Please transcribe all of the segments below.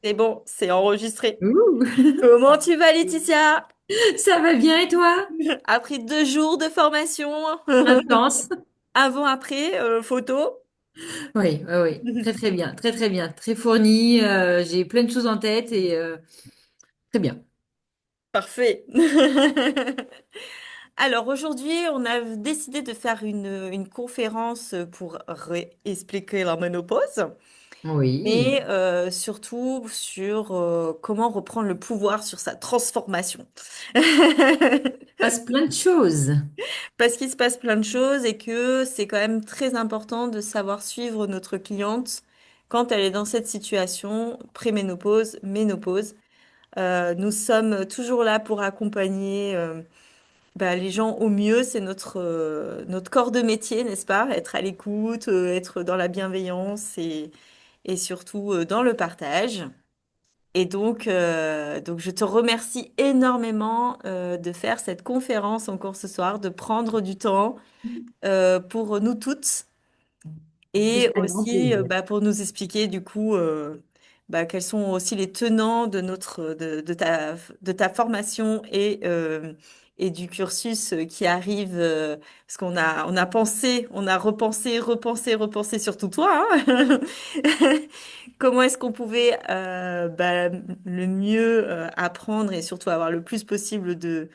C'est bon, c'est enregistré. Ouh. Comment tu vas, Laetitia? Ça va bien et toi? Après 2 jours de formation, Intense. avant-après, photo. Oui, oui, oui. Très, très bien. Très, très bien. Très fourni. J'ai plein de choses en tête et très bien. Parfait. Alors aujourd'hui, on a décidé de faire une conférence pour expliquer la ménopause, Oui. mais surtout sur comment reprendre le pouvoir sur sa transformation. Il passe plein de choses. Parce qu'il se passe plein de choses et que c'est quand même très important de savoir suivre notre cliente quand elle est dans cette situation, préménopause, ménopause. Nous sommes toujours là pour accompagner les gens au mieux. C'est notre corps de métier, n'est-ce pas? Être à l'écoute, être dans la bienveillance et surtout dans le partage. Et donc, je te remercie énormément de faire cette conférence encore ce soir, de prendre du temps pour nous toutes Ce et sera un grand aussi plaisir. pour nous expliquer du coup quels sont aussi les tenants de ta formation et du cursus qui arrive parce qu'on a pensé, on a repensé, repensé, repensé surtout toi, hein. Comment est-ce qu'on pouvait le mieux apprendre et surtout avoir le plus possible de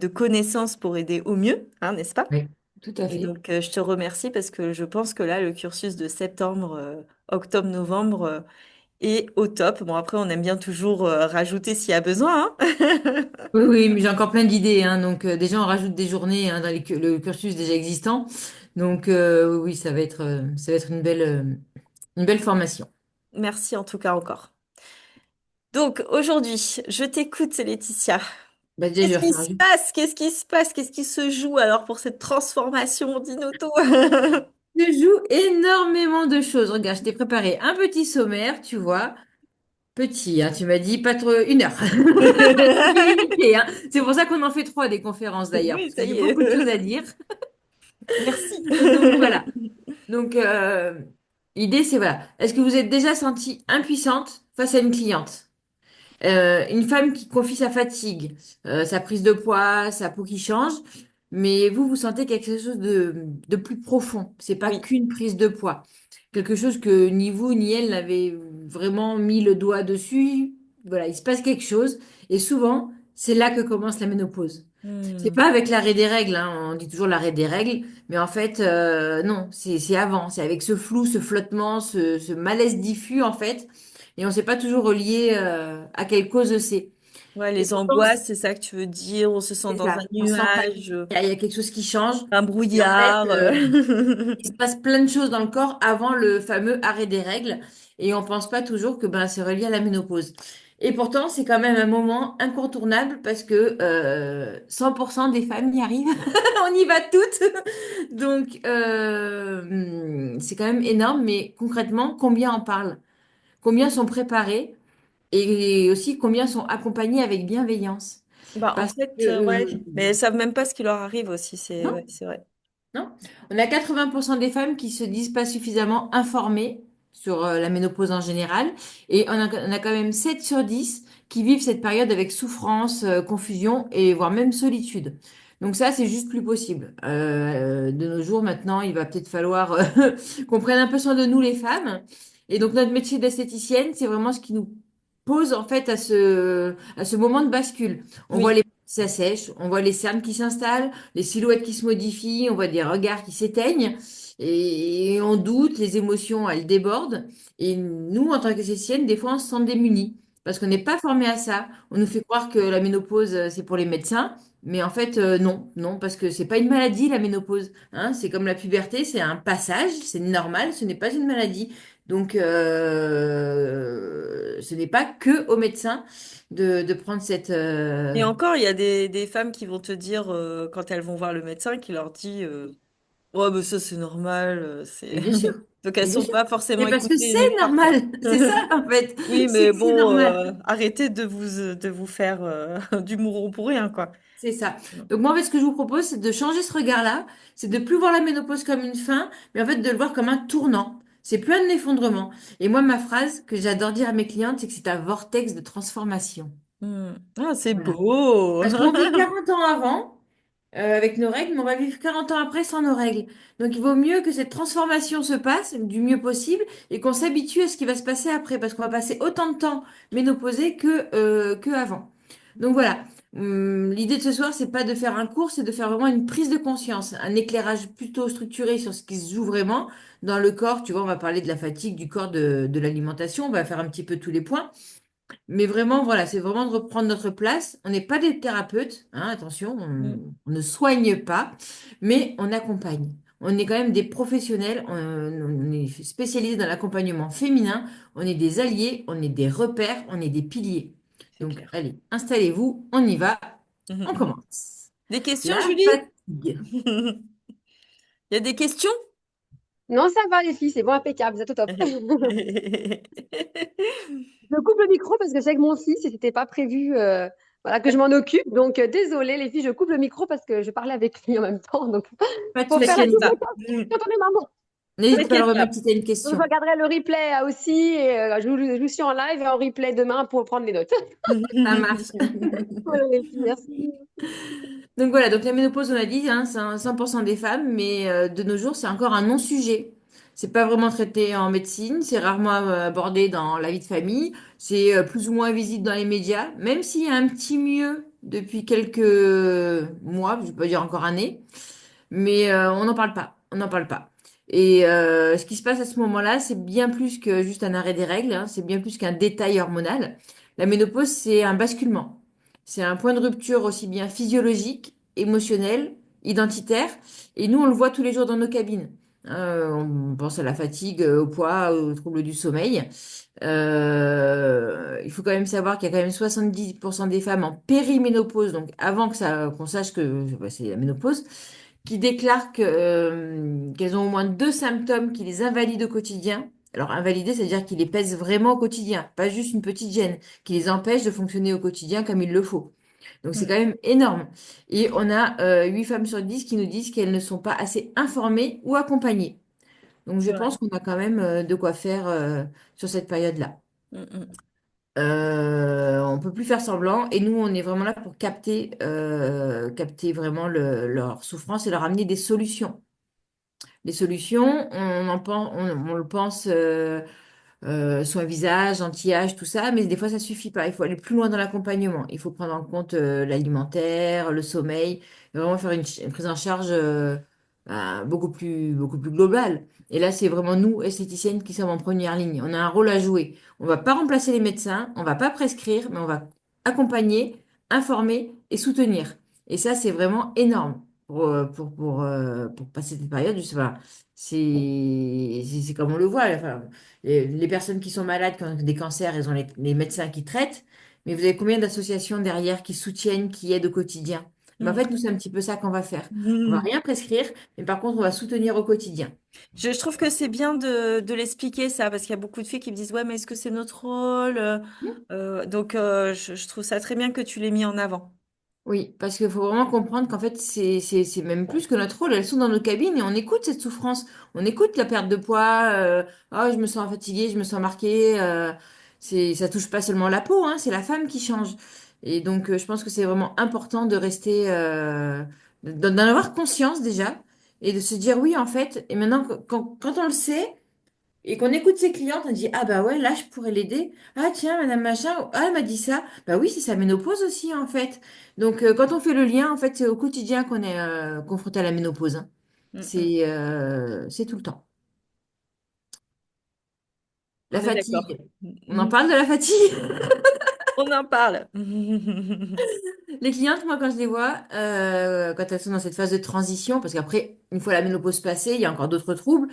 connaissances pour aider au mieux, hein, n'est-ce pas? Oui, tout à Et fait. donc, je te remercie parce que je pense que là, le cursus de septembre, octobre, novembre est au top. Bon, après, on aime bien toujours rajouter s'il y a besoin, hein. Oui, oui, mais j'ai encore plein d'idées, hein. Donc, déjà, on rajoute des journées, hein, dans le cursus déjà existant. Donc, oui, oui, ça va être une belle formation. Merci en tout cas encore. Donc, aujourd'hui, je t'écoute, Laetitia. Bah, déjà, je Qu'est-ce vais qui refaire un se jeu. passe? Qu'est-ce qui se passe? Qu'est-ce qui se joue alors pour cette transformation d'Inoto? Je joue énormément de choses. Regarde, je t'ai préparé un petit sommaire, tu vois. Petit, hein, tu m'as dit pas trop 1 heure. Limité, hein. C'est pour ça qu'on en fait trois des conférences d'ailleurs, Oui, parce que ça j'ai y est. beaucoup de choses à dire. Merci. Donc voilà. Donc l'idée c'est voilà. Est-ce que vous êtes déjà sentie impuissante face à une cliente? Une femme qui confie sa fatigue, sa prise de poids, sa peau qui change, mais vous sentez quelque chose de plus profond. C'est pas Oui. qu'une prise de poids. Quelque chose que ni vous ni elle n'avez vraiment mis le doigt dessus. Voilà, il se passe quelque chose. Et souvent, c'est là que commence la ménopause. C'est Hmm. pas avec l'arrêt des règles, hein. On dit toujours l'arrêt des règles, mais en fait, non, c'est avant. C'est avec ce flou, ce flottement, ce malaise diffus, en fait. Et on ne sait pas toujours relier à quelle cause c'est. Ouais, Et les pourtant, angoisses, c'est ça que tu veux dire. On se sent c'est dans un ça. On sent nuage, qu'il y a quelque chose qui change. un Et en fait, brouillard. il se passe plein de choses dans le corps avant le fameux arrêt des règles. Et on pense pas toujours que ben, c'est relié à la ménopause. Et pourtant, c'est quand même un moment incontournable parce que 100% des femmes y arrivent. On y va toutes. Donc, c'est quand même énorme. Mais concrètement, combien en parlent? Combien sont préparés? Et aussi combien sont accompagnés avec bienveillance. Bah, en Parce que, fait, ouais. Mais elles savent même pas ce qui leur arrive aussi. C'est ouais, non, c'est vrai. non, on a 80% des femmes qui se disent pas suffisamment informées sur la ménopause en général, et on a quand même 7 sur 10 qui vivent cette période avec souffrance, confusion et voire même solitude. Donc ça, c'est juste plus possible. De nos jours, maintenant, il va peut-être falloir qu'on prenne un peu soin de nous, les femmes. Et donc notre métier d'esthéticienne, c'est vraiment ce qui nous pose en fait à ce moment de bascule. On voit Oui. les qui s'assèchent, on voit les cernes qui s'installent, les silhouettes qui se modifient, on voit des regards qui s'éteignent et on doute, les émotions, elles débordent. Et nous, en tant qu'esthéticienne, des fois, on se sent démunis parce qu'on n'est pas formé à ça. On nous fait croire que la ménopause, c'est pour les médecins, mais en fait, non, non, parce que c'est pas une maladie, la ménopause, hein. C'est comme la puberté, c'est un passage, c'est normal, ce n'est pas une maladie. Donc, ce n'est pas que aux médecins de prendre cette... Et encore, il y a des femmes qui vont te dire, quand elles vont voir le médecin, qui leur dit ouais, mais ça, c'est normal. Mais bien sûr, Donc, elles mais bien sont sûr. pas forcément Mais parce que écoutées c'est nulle part, quoi. normal, c'est ça en fait, Oui, c'est mais que c'est bon, normal. arrêtez de vous faire du mouron pour rien, quoi. C'est ça. Donc moi, en fait, ce que je vous propose, c'est de changer ce regard-là, c'est de plus voir la ménopause comme une fin, mais en fait de le voir comme un tournant. C'est plus un effondrement. Et moi, ma phrase que j'adore dire à mes clientes, c'est que c'est un vortex de transformation. Hmm. Ah, c'est Voilà. beau. Parce qu'on vit 40 ans avant avec nos règles, mais on va vivre 40 ans après sans nos règles. Donc il vaut mieux que cette transformation se passe du mieux possible et qu'on s'habitue à ce qui va se passer après, parce qu'on va passer autant de temps ménopausée que avant. Donc voilà. L'idée de ce soir, c'est pas de faire un cours, c'est de faire vraiment une prise de conscience, un éclairage plutôt structuré sur ce qui se joue vraiment dans le corps. Tu vois, on va parler de la fatigue, du corps, de l'alimentation, on va faire un petit peu tous les points. Mais vraiment, voilà, c'est vraiment de reprendre notre place. On n'est pas des thérapeutes, hein, attention, Hmm. on ne soigne pas, mais on accompagne. On est quand même des professionnels, on est spécialisés dans l'accompagnement féminin, on est des alliés, on est des repères, on est des piliers. C'est Donc, clair. allez, installez-vous, on y va, on commence. Des questions, La Julie? fatigue. Il y a des questions? Non, ça va, les filles, c'est bon, impeccable, vous êtes au top. Je coupe le micro parce que c'est avec mon fils et c'était pas prévu voilà, que je m'en occupe. Donc, désolée, les filles, je coupe le micro parce que je parlais avec lui en même temps. Donc, Pas de faut faire la T'inquiète souci. double pas. tâche. Attendez, maman. N'hésite pas à le T'inquiète pas. remettre si tu as une Donc, je question. regarderai le replay aussi. Et, je vous suis en live et en replay demain pour prendre les notes. Ça marche. Voilà, les filles, merci. Donc voilà, donc la ménopause, on a dit, hein, c'est 100% des femmes, mais de nos jours, c'est encore un non-sujet. C'est pas vraiment traité en médecine, c'est rarement abordé dans la vie de famille, c'est plus ou moins visible dans les médias, même s'il y a un petit mieux depuis quelques mois, je vais pas dire encore années, mais on n'en parle pas, on n'en parle pas. Et ce qui se passe à ce moment-là, c'est bien plus que juste un arrêt des règles, hein, c'est bien plus qu'un détail hormonal. La ménopause, c'est un basculement. C'est un point de rupture aussi bien physiologique, émotionnel, identitaire. Et nous, on le voit tous les jours dans nos cabines. On pense à la fatigue, au poids, aux troubles du sommeil. Il faut quand même savoir qu'il y a quand même 70% des femmes en périménopause, donc avant que ça, qu'on sache que bah, c'est la ménopause, qui déclarent qu'elles ont au moins deux symptômes qui les invalident au quotidien. Alors, invalider, c'est-à-dire qu'ils les pèsent vraiment au quotidien, pas juste une petite gêne, qui les empêche de fonctionner au quotidien comme il le faut. Donc, c'est quand même énorme. Et on a 8 femmes sur 10 qui nous disent qu'elles ne sont pas assez informées ou accompagnées. Donc, je C'est vrai. pense qu'on a quand même de quoi faire sur cette période-là. Mm, mm. On peut plus faire semblant et nous, on est vraiment là pour capter vraiment leur souffrance et leur amener des solutions. Les solutions, on le pense soin visage, anti-âge, tout ça, mais des fois ça suffit pas. Il faut aller plus loin dans l'accompagnement. Il faut prendre en compte l'alimentaire, le sommeil, et vraiment faire une prise en charge beaucoup plus globale. Et là, c'est vraiment nous, esthéticiennes, qui sommes en première ligne. On a un rôle à jouer. On va pas remplacer les médecins, on va pas prescrire, mais on va accompagner, informer et soutenir. Et ça, c'est vraiment énorme pour passer cette période. Je sais pas. C'est comme on le voit. Enfin, les personnes qui sont malades, qui ont des cancers, elles ont les médecins qui traitent. Mais vous avez combien d'associations derrière qui soutiennent, qui aident au quotidien? Mais en Mm. fait, nous, c'est un petit peu ça qu'on va faire. On va Mm. rien prescrire, mais par contre, on va soutenir au quotidien. Je trouve que c'est bien de l'expliquer ça, parce qu'il y a beaucoup de filles qui me disent, ouais, mais est-ce que c'est notre rôle? Donc, je trouve ça très bien que tu l'aies mis en avant. Oui, parce qu'il faut vraiment comprendre qu'en fait, c'est même plus que notre rôle. Elles sont dans nos cabines et on écoute cette souffrance. On écoute la perte de poids. Oh, je me sens fatiguée, je me sens marquée. Ça touche pas seulement la peau, hein, c'est la femme qui change. Et donc, je pense que c'est vraiment important de rester, d'en avoir conscience déjà et de se dire oui, en fait. Et maintenant, quand on le sait, et qu'on écoute ses clientes, on dit, ah bah ouais, là, je pourrais l'aider. Ah tiens, madame machin, ah, elle m'a dit ça. Bah oui, c'est sa ménopause aussi, en fait. Donc, quand on fait le lien, en fait, c'est au quotidien qu'on est confronté à la ménopause, hein. Mm, mm. C'est tout le temps. La On est d'accord. fatigue. On en Mm. parle de la fatigue. On en parle. Les clientes, moi, quand je les vois, quand elles sont dans cette phase de transition, parce qu'après, une fois la ménopause passée, il y a encore d'autres troubles,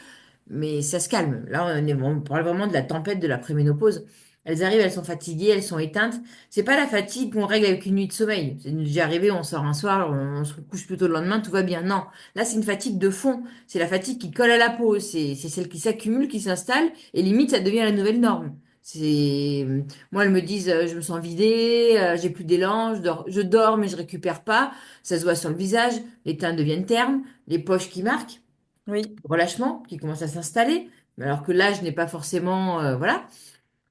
mais ça se calme. Là, on parle vraiment de la tempête de la préménopause. Elles arrivent, elles sont fatiguées, elles sont éteintes. C'est pas la fatigue qu'on règle avec une nuit de sommeil. C'est déjà arrivé, on sort un soir, on se couche plutôt le lendemain, tout va bien. Non, là, c'est une fatigue de fond. C'est la fatigue qui colle à la peau. C'est celle qui s'accumule, qui s'installe, et limite, ça devient la nouvelle norme. C'est Moi, elles me disent, je me sens vidée, j'ai plus d'élan, je dors, mais je récupère pas. Ça se voit sur le visage, les teintes deviennent ternes, les poches qui marquent, Oui. relâchement qui commence à s'installer. alors que l'âge n'est pas forcément, voilà.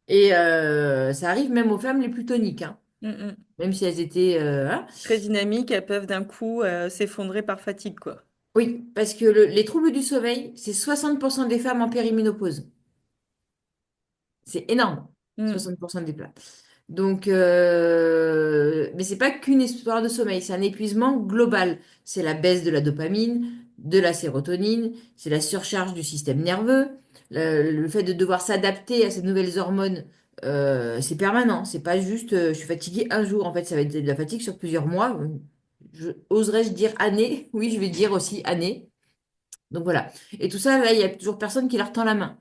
Et ça arrive même aux femmes les plus toniques, hein, Mm, mm. même si elles étaient, voilà. Très dynamiques, elles peuvent d'un coup s'effondrer par fatigue, quoi. Oui, parce que les troubles du sommeil, c'est 60% des femmes en périménopause. C'est énorme, Mm. 60% des plats. Donc, mais c'est pas qu'une histoire de sommeil, c'est un épuisement global. C'est la baisse de la dopamine, de la sérotonine, c'est la surcharge du système nerveux, le fait de devoir s'adapter à ces nouvelles hormones, c'est permanent. C'est pas juste, je suis fatiguée un jour. En fait, ça va être de la fatigue sur plusieurs mois. Oserais-je dire années? Oui, je vais dire aussi années. Donc voilà. Et tout ça, là, il y a toujours personne qui leur tend la main.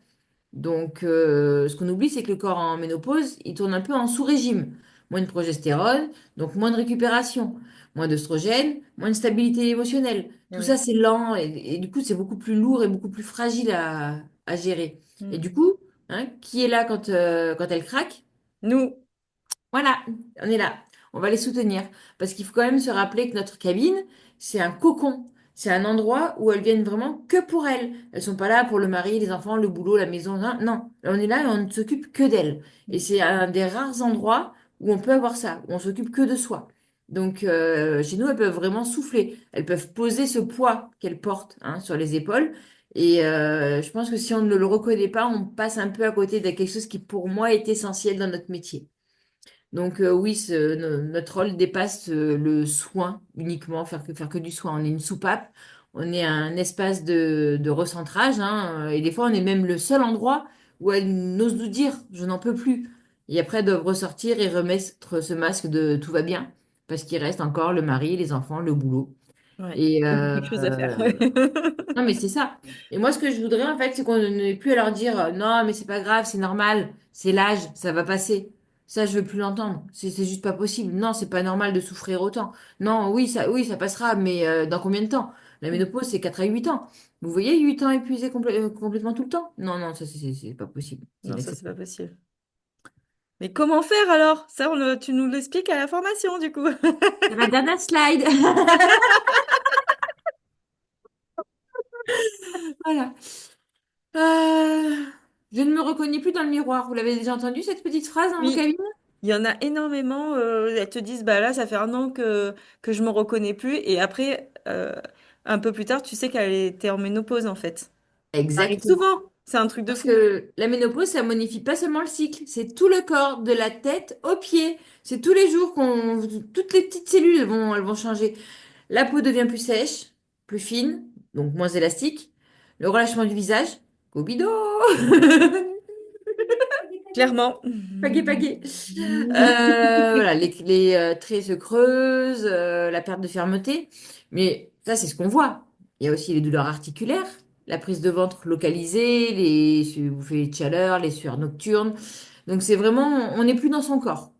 Donc, ce qu'on oublie, c'est que le corps en ménopause, il tourne un peu en sous-régime. Moins de progestérone, donc moins de récupération, moins d'œstrogène, moins de stabilité émotionnelle. Tout Oui. ça, c'est lent et du coup, c'est beaucoup plus lourd et beaucoup plus fragile à gérer. Et Mm. du coup, hein, qui est là quand elle craque? Nous, Voilà, on est là. On va les soutenir. Parce qu'il faut quand même se rappeler que notre cabine, c'est un cocon. C'est un endroit où elles viennent vraiment que pour elles. Elles sont pas là pour le mari, les enfants, le boulot, la maison. Non, non. On est là et on ne s'occupe que d'elles. Et c'est un des rares endroits où on peut avoir ça, où on s'occupe que de soi. Donc, chez nous, elles peuvent vraiment souffler. Elles peuvent poser ce poids qu'elles portent, hein, sur les épaules. Et je pense que si on ne le reconnaît pas, on passe un peu à côté de quelque chose qui, pour moi, est essentiel dans notre métier. Donc oui, notre rôle dépasse le soin uniquement, faire que du soin. On est une soupape, on est un espace de recentrage, hein, et des fois on est même le seul endroit où elles n'osent nous dire je n'en peux plus. Et après elles doivent ressortir et remettre ce masque de tout va bien, parce qu'il reste encore le mari, les enfants, le boulot. ouais, Et beaucoup de choses à faire. non, mais c'est ça. Et moi, ce que je voudrais, en fait, c'est qu'on n'ait plus à leur dire non, mais c'est pas grave, c'est normal, c'est l'âge, ça va passer. Ça, je veux plus l'entendre. C'est juste pas possible. Non, c'est pas normal de souffrir autant. Non, oui, ça passera, mais dans combien de temps? La ménopause, c'est 4 à 8 ans. Vous voyez, 8 ans épuisé complètement tout le temps? Non, non, ça, c'est pas possible. C'est Non, ça, c'est pas inacceptable. possible. Mais comment faire alors? Ça, tu nous l'expliques à la formation, du coup. C'est ma dernière slide. Voilà. Euh, Je ne me reconnais plus dans le miroir. Vous l'avez déjà entendu, cette petite phrase dans vos Oui, cabines? il y en a énormément. Elles te disent, bah là, ça fait un an que je me reconnais plus. Et après, un peu plus tard, tu sais qu'elle était en ménopause, en fait. Ça arrive Exactement. souvent. C'est un truc de Parce fou. que la ménopause, ça modifie pas seulement le cycle, c'est tout le corps, de la tête aux pieds. C'est tous les jours toutes les petites cellules elles vont changer. La peau devient plus sèche, plus fine, donc moins élastique. Le relâchement du visage, Cobido! Clairement. Pagaie, pagaie. Voilà, les traits se creusent, la perte de fermeté. Mais ça, c'est ce qu'on voit. Il y a aussi les douleurs articulaires, la prise de ventre localisée, les bouffées de chaleur, les sueurs nocturnes. Donc c'est vraiment, on n'est plus dans son corps.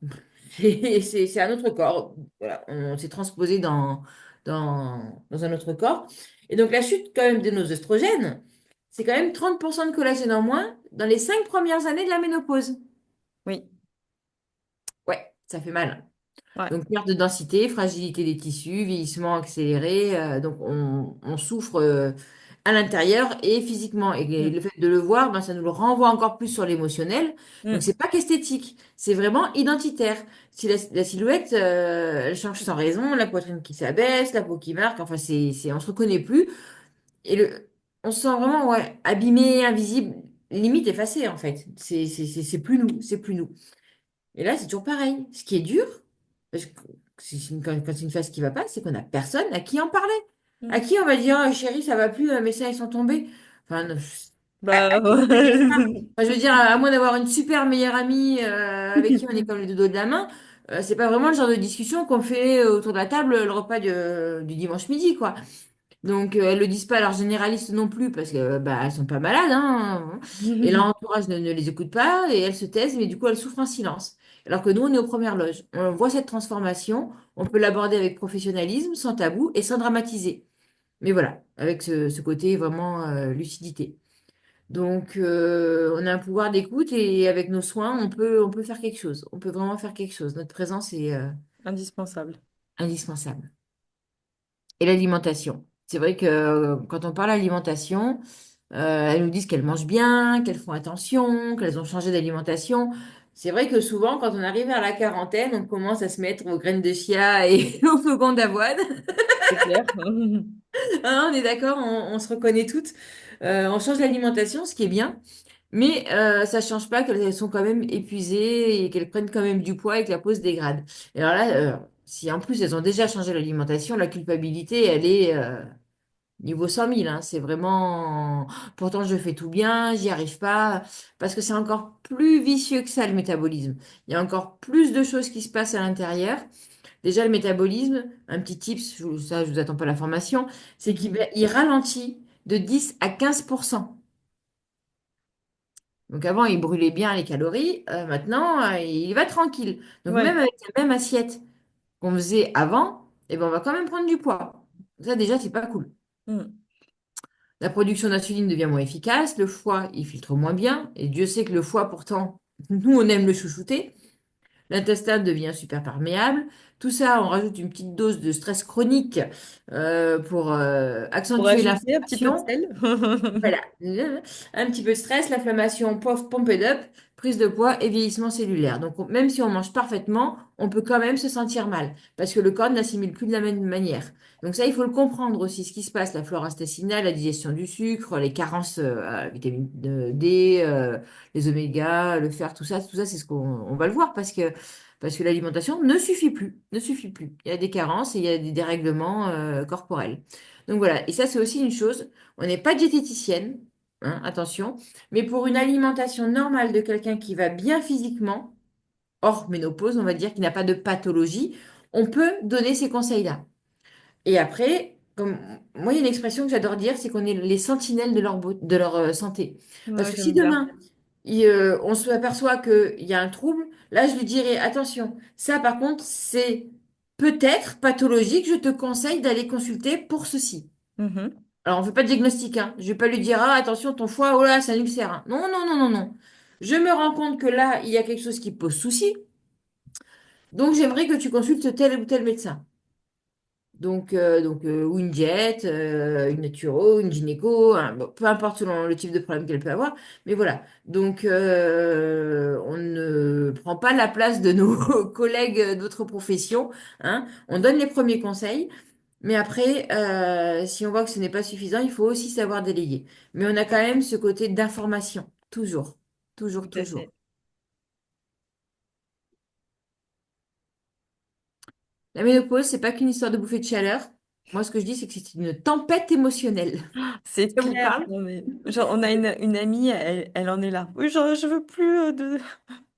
C'est un autre corps. Voilà, on s'est transposé dans un autre corps. Et donc la chute quand même de nos oestrogènes, c'est quand même 30% de collagène en moins dans les 5 premières années de la ménopause. Oui, Ouais, ça fait mal. ouais. Donc, perte de densité, fragilité des tissus, vieillissement accéléré. Donc, on souffre à l'intérieur et physiquement. Et Mm. le fait de le voir, ben, ça nous le renvoie encore plus sur l'émotionnel. Donc, Mm. c'est pas qu'esthétique, c'est vraiment identitaire. Si la silhouette, elle change sans raison, la poitrine qui s'abaisse, la peau qui marque, enfin, on se reconnaît plus. Et on se sent vraiment, ouais, abîmé, invisible, limite effacé, en fait. C'est plus nous, c'est plus nous. Et là, c'est toujours pareil. Ce qui est dur, parce que quand c'est une phase qui va pas, c'est qu'on n'a personne à qui en parler. À Mm. qui on va dire, oh, chérie, ça va plus, mes seins, ils sont tombés. Enfin, non, à Bah, qui on peut dire ça? Enfin, je veux dire, à moins d'avoir une super meilleure amie avec qui on est comme le dodo de la main, c'est pas vraiment le genre de discussion qu'on fait autour de la table le repas du dimanche midi, quoi. Donc, elles le disent pas à leurs généralistes non plus parce que bah, elles sont pas malades, hein. Et leur entourage ne les écoute pas et elles se taisent, mais du coup, elles souffrent en silence. Alors que nous, on est aux premières loges. On voit cette transformation, on peut l'aborder avec professionnalisme, sans tabou et sans dramatiser. Mais voilà, avec ce côté vraiment lucidité. Donc, on a un pouvoir d'écoute et avec nos soins, on peut faire quelque chose. On peut vraiment faire quelque chose. Notre présence est indispensable. indispensable. Et l'alimentation. C'est vrai que quand on parle alimentation, Elles nous disent qu'elles mangent bien, qu'elles font attention, qu'elles ont changé d'alimentation. C'est vrai que souvent, quand on arrive à la quarantaine, on commence à se mettre aux graines de chia et aux flocons d'avoine. C'est clair. Hein, on est d'accord, on se reconnaît toutes. On change l'alimentation, ce qui est bien, mais ça change pas qu'elles sont quand même épuisées et qu'elles prennent quand même du poids et que la peau se dégrade. Et alors là, si en plus elles ont déjà changé l'alimentation, la culpabilité, elle est niveau 100 000, hein. C'est vraiment... Pourtant, je fais tout bien, j'y arrive pas, parce que c'est encore plus vicieux que ça, le métabolisme. Il y a encore plus de choses qui se passent à l'intérieur. Déjà, le métabolisme, un petit tips, ça, je vous attends pas la formation, c'est Mhm. il ralentit de 10 à 15%. Donc avant, il brûlait bien les calories, maintenant, il va tranquille. Donc même Ouais. avec la même assiette qu'on faisait avant, eh ben, on va quand même prendre du poids. Ça, déjà, c'est pas cool. Mm. La production d'insuline devient moins efficace, le foie, il filtre moins bien, et Dieu sait que le foie, pourtant, nous, on aime le chouchouter. L'intestin devient super perméable. Tout ça, on rajoute une petite dose de stress chronique pour Pour accentuer ajouter un petit peu de l'inflammation. sel. Voilà, un petit peu de stress, l'inflammation, pof, pump it up, prise de poids et vieillissement cellulaire. Donc, même si on mange parfaitement, on peut quand même se sentir mal parce que le corps n'assimile plus de la même manière. Donc ça, il faut le comprendre aussi, ce qui se passe, la flore intestinale, la digestion du sucre, les carences vitamine D, les omégas, le fer, tout ça, c'est ce qu'on on va le voir parce que l'alimentation ne suffit plus, ne suffit plus. Il y a des carences et il y a des dérèglements corporels. Donc voilà, et ça, c'est aussi une chose. On n'est pas diététicienne, hein, attention, mais pour une alimentation normale de quelqu'un qui va bien physiquement, hors ménopause, on va dire, qui n'a pas de pathologie, on peut donner ces conseils-là. Et après, comme moi, il y a une expression que j'adore dire, c'est qu'on est les sentinelles de de leur santé. Parce Ouais, que si j'aime bien. demain, on se aperçoit qu'il y a un trouble, là, je lui dirais, attention, ça par contre, c'est peut-être pathologique, je te conseille d'aller consulter pour ceci. Mhm. Alors, on ne fait pas de diagnostic, hein. Je vais pas lui dire, ah, attention, ton foie, oh là, c'est un ulcère, hein. Non, non, non, non, non. Je me rends compte que là, il y a quelque chose qui pose souci. Donc, j'aimerais que tu consultes tel ou tel médecin. Ou une diète, une naturo, une gynéco, bon, peu importe selon le type de problème qu'elle peut avoir. Mais voilà. Donc, on ne prend pas la place de nos collègues d'autres professions, hein. On donne les premiers conseils. Mais après, si on voit que ce n'est pas suffisant, il faut aussi savoir déléguer. Mais on a quand même ce côté d'information, toujours, toujours, Tout à toujours. fait. La ménopause, c'est pas qu'une histoire de bouffée de chaleur. Moi, ce que je dis, c'est que c'est une tempête émotionnelle. C'est Ça vous clair. parle? Non, mais, genre, on a une amie, elle en est là. Oui, genre, je veux plus,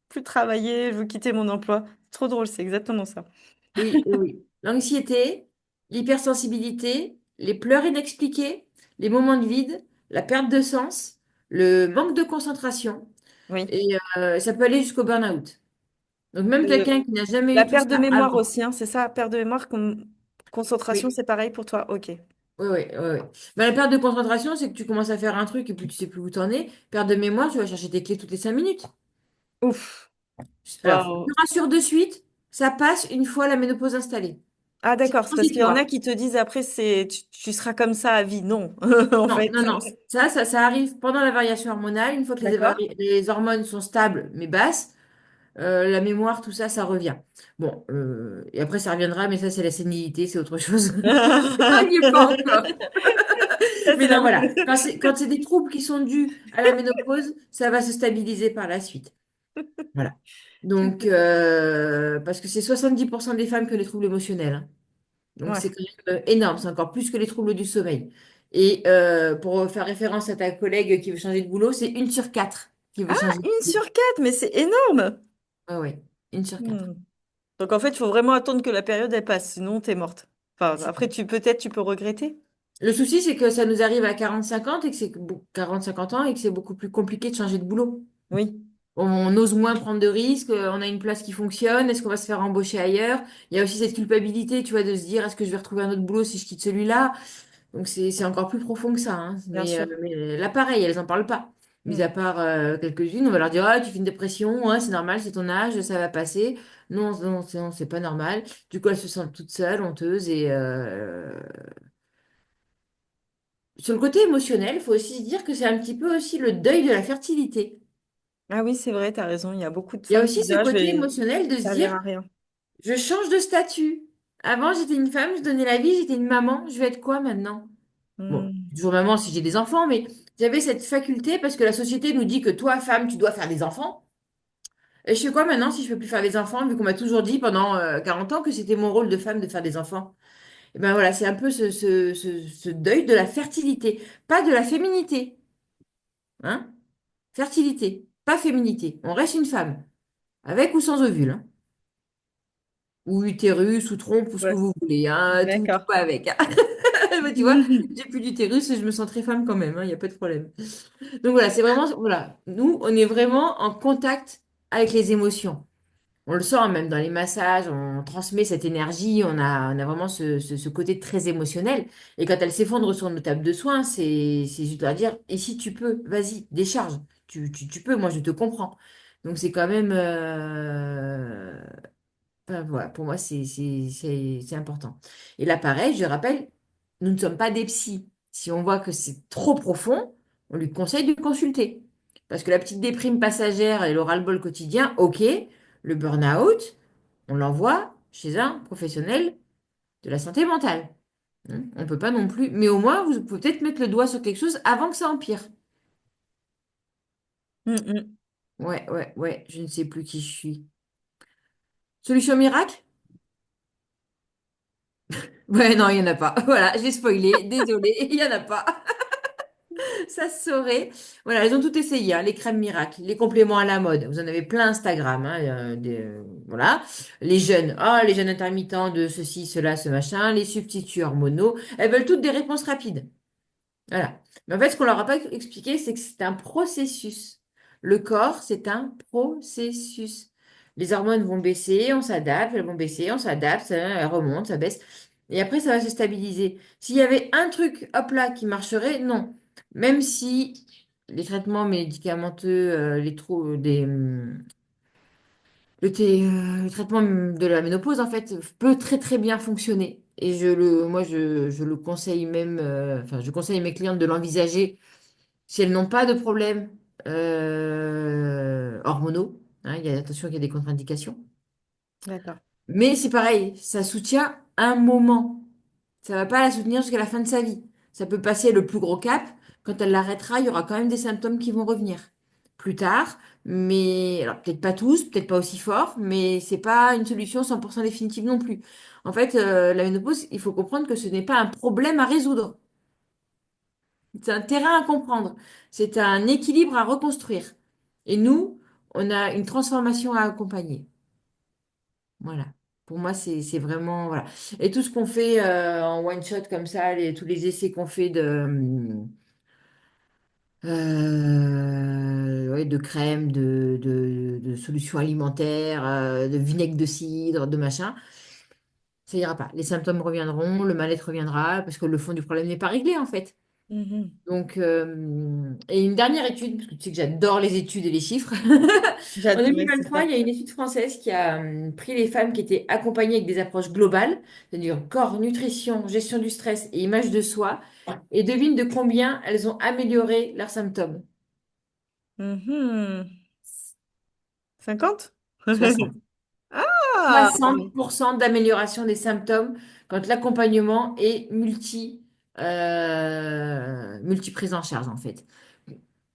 plus travailler, je veux quitter mon emploi. C'est trop drôle, c'est exactement ça. Oui, oui, oui. L'anxiété, l'hypersensibilité, les pleurs inexpliquées, les moments de vide, la perte de sens, le manque de concentration. Oui. Et ça peut aller jusqu'au burn-out. Donc, même Euh, quelqu'un qui n'a jamais la eu tout perte de ça mémoire avant. aussi, hein, c'est ça, perte de mémoire, concentration, Oui. c'est pareil pour toi. Ok. Oui, oui, oui, oui. Ben, la perte de concentration, c'est que tu commences à faire un truc et puis tu sais plus où t'en es. Perte de mémoire, tu vas chercher tes clés toutes les 5 minutes. Ouf. Alors, je te Waouh. rassure de suite, ça passe une fois la ménopause installée. Ah C'est d'accord, c'est parce qu'il y en a transitoire. qui te disent après c'est tu seras comme ça à vie. Non, en Non, fait. non, non. Ça arrive pendant la variation hormonale. Une fois que D'accord. les hormones sont stables mais basses, la mémoire, tout ça, ça revient. Bon, et après, ça reviendra, mais ça, c'est la sénilité, c'est autre chose. On n'y est pas encore. Ça, c'est Mais la... non, voilà. Quand c'est des troubles qui sont dus à la ménopause, ça va se stabiliser par la suite. Voilà. Donc, parce que c'est 70% des femmes qui ont des troubles émotionnels, hein. Donc, Ouais. c'est quand même énorme. C'est encore plus que les troubles du sommeil. Et pour faire référence à ta collègue qui veut changer de boulot, c'est 1 sur 4 qui veut Ah, changer de une boulot. sur quatre, mais c'est énorme. Ouais, ouais. 1 sur 4. Hmm. Donc en fait, il faut vraiment attendre que la période elle passe, sinon t'es morte. Enfin, C'est ça. après, peut-être tu peux regretter. Le souci, c'est que ça nous arrive à 40-50 et que 50 ans et que c'est beaucoup plus compliqué de changer de boulot. Oui, On ose moins prendre de risques, on a une place qui fonctionne, est-ce qu'on va se faire embaucher ailleurs? Il y a aussi cette culpabilité, tu vois, de se dire, est-ce que je vais retrouver un autre boulot si je quitte celui-là? Donc c'est encore plus profond que ça, hein. bien sûr. Mais là, pareil, elles n'en parlent pas. Mis Hmm. à part quelques-unes, on va leur dire, ah, tu fais une dépression, ouais, c'est normal, c'est ton âge, ça va passer. Non, non, non, c'est pas normal. Du coup, elles se sentent toutes seules, honteuses, sur le côté émotionnel, il faut aussi se dire que c'est un petit peu aussi le deuil de la fertilité. Ah oui, c'est vrai, t'as raison. Il y a beaucoup de Il y a femmes qui aussi disent, ce ah, je côté vais émotionnel de se dire, servir à rien. je change de statut. Avant, j'étais une femme, je donnais la vie, j'étais une maman. Je vais être quoi maintenant? Bon, je suis Hmm. toujours maman si j'ai des enfants, mais j'avais cette faculté parce que la société nous dit que toi, femme, tu dois faire des enfants. Et je fais quoi maintenant si je peux plus faire des enfants, vu qu'on m'a toujours dit pendant 40 ans que c'était mon rôle de femme de faire des enfants? Et ben voilà, c'est un peu ce deuil de la fertilité, pas de la féminité, hein? Fertilité, pas féminité. On reste une femme, avec ou sans ovule, hein. Ou utérus, ou trompe, ou ce que Ouais, vous voulez, hein, tout d'accord. va avec, hein. Mais tu vois, j'ai plus d'utérus et je me sens très femme quand même, il n'y a pas de problème. Donc voilà, c'est vraiment, voilà, nous, on est vraiment en contact avec les émotions. On le sent même dans les massages, on transmet cette énergie, on a vraiment ce côté très émotionnel. Et quand elle s'effondre sur nos tables de soins, c'est juste à dire, et si tu peux, vas-y, décharge. Tu peux, moi je te comprends. Donc c'est quand même, enfin, voilà, pour moi, c'est important. Et là, pareil, je rappelle, nous ne sommes pas des psys. Si on voit que c'est trop profond, on lui conseille de consulter. Parce que la petite déprime passagère et le ras-le-bol quotidien, ok. Le burn-out, on l'envoie chez un professionnel de la santé mentale. Hein, on ne peut pas non plus. Mais au moins, vous pouvez peut-être mettre le doigt sur quelque chose avant que ça empire. Hmm, hmm. Ouais, ouais, ouais, je ne sais plus qui je suis. Solution miracle? Ouais, non, il n'y en a pas. Voilà, j'ai spoilé. Désolée, il n'y en a pas. Ça se saurait. Voilà, elles ont tout essayé, hein, les crèmes miracles, les compléments à la mode. Vous en avez plein Instagram, hein, voilà. Les jeunes intermittents de ceci, cela, ce machin, les substituts hormonaux. Elles veulent toutes des réponses rapides. Voilà. Mais en fait, ce qu'on leur a pas expliqué, c'est que c'est un processus. Le corps, c'est un processus. Les hormones vont baisser, on s'adapte, elles vont baisser, on s'adapte, elles remontent, ça baisse. Et après, ça va se stabiliser. S'il y avait un truc, hop là, qui marcherait, non. Même si les traitements médicamenteux, le traitement de la ménopause, en fait, peut très très bien fonctionner. Et je le conseille même, enfin, je conseille mes clientes de l'envisager si elles n'ont pas de problème hormonaux. Hein, attention qu'il y a des contre-indications. D'accord. Mais c'est pareil, ça soutient un moment. Ça va pas la soutenir jusqu'à la fin de sa vie. Ça peut passer le plus gros cap. Quand elle l'arrêtera, il y aura quand même des symptômes qui vont revenir plus tard. Mais alors peut-être pas tous, peut-être pas aussi fort, mais c'est pas une solution 100% définitive non plus. En fait, la ménopause, il faut comprendre que ce n'est pas un problème à résoudre. C'est un terrain à comprendre. C'est un équilibre à reconstruire. Et nous, on a une transformation à accompagner. Voilà. Pour moi, c'est vraiment, voilà. Et tout ce qu'on fait en one shot comme ça, tous les essais qu'on fait ouais, de crème, de solutions alimentaires, de vinaigre de cidre, de machin, ça ira pas. Les symptômes reviendront, le mal-être reviendra, parce que le fond du problème n'est pas réglé en fait. Mhm. Donc, et une dernière étude, parce que tu sais que j'adore les études et les chiffres. En J'adorais, c'est 2023, ça. il y a une étude française qui a pris les femmes qui étaient accompagnées avec des approches globales, c'est-à-dire corps, nutrition, gestion du stress et image de soi, et devine de combien elles ont amélioré leurs symptômes. Mhm. 50? 60. Ah! 60% d'amélioration des symptômes quand l'accompagnement est multi-prise en charge, en fait.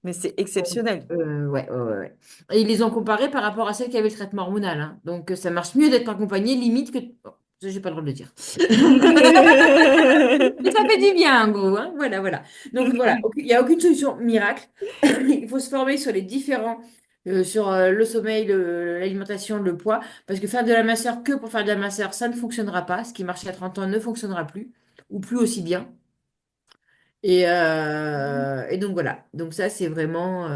Mais c'est exceptionnel. Ouais, ouais, ouais, ouais. Et ils les ont comparés par rapport à celles qui avaient le traitement hormonal, hein. Donc ça marche mieux d'être accompagné, limite que. Oh, ça, j'ai pas le droit de le dire. Mais ça fait du bien, en gros, hein. Voilà, voilà. Donc voilà, il n'y a aucune solution miracle. Il faut se former sur les différents, sur le sommeil, l'alimentation, le poids, parce que faire de la masseur que pour faire de la masseur, ça ne fonctionnera pas. Ce qui marchait à 30 ans ne fonctionnera plus, ou plus aussi bien. Et donc voilà. Donc ça, c'est vraiment